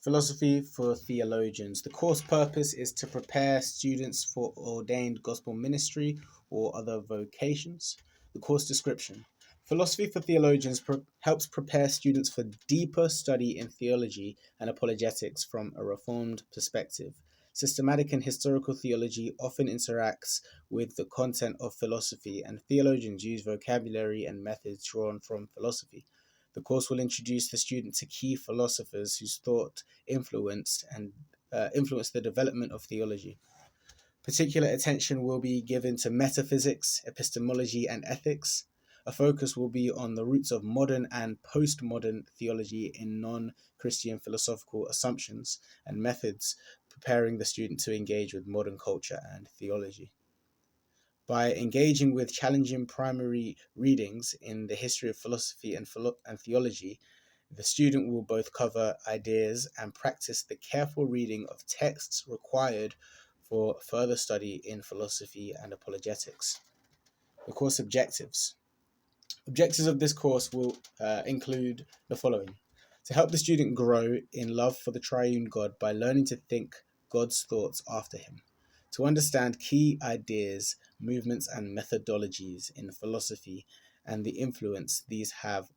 Philosophy for Theologians. The course purpose is to prepare students for ordained gospel ministry or other vocations. The course description. Philosophy for Theologians helps prepare students for deeper study in theology and apologetics from a reformed perspective. Systematic and historical theology often interacts with the content of philosophy, and theologians use vocabulary and methods drawn from philosophy. The course will introduce the student to key philosophers whose thought influenced the development of theology. Particular attention will be given to metaphysics, epistemology, and ethics. A focus will be on the roots of modern and postmodern theology in non-Christian philosophical assumptions and methods, preparing the student to engage with modern culture and theology. By engaging with challenging primary readings in the history of philosophy and theology, the student will both cover ideas and practice the careful reading of texts required for further study in philosophy and apologetics. The course objectives. Objectives of this course will include the following: to help the student grow in love for the triune God by learning to think God's thoughts after him, to understand key ideas, movements, and methodologies in philosophy and the influence these have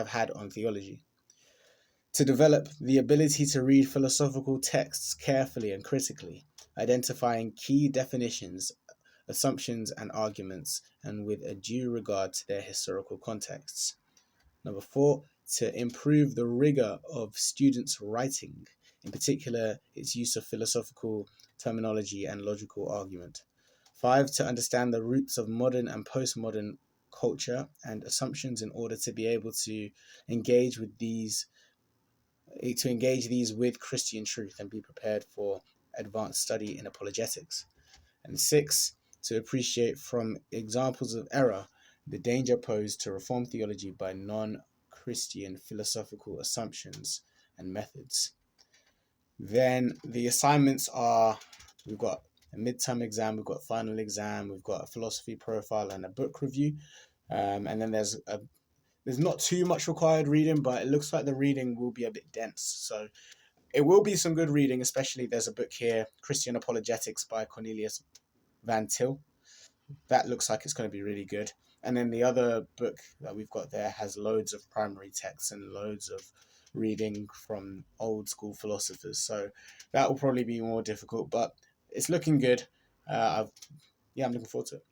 had on theology, to develop the ability to read philosophical texts carefully and critically, identifying key definitions, assumptions, and arguments, and with a due regard to their historical contexts. Number 4, to improve the rigor of students' writing, in particular its use of philosophical terminology and logical argument. 5, to understand the roots of modern and postmodern culture and assumptions in order to be able to engage these with Christian truth and be prepared for advanced study in apologetics. And 6, to appreciate from examples of error the danger posed to Reformed theology by non-Christian philosophical assumptions and methods. Then the assignments are, we've got a midterm exam, we've got a final exam, we've got a philosophy profile and a book review. And then there's not too much required reading, but it looks like the reading will be a bit dense. So it will be some good reading, especially there's a book here, Christian Apologetics by Cornelius Van Til. That looks like it's going to be really good. And then the other book that we've got there has loads of primary texts and loads of reading from old school philosophers. So that will probably be more difficult, but it's looking good. I'm looking forward to it.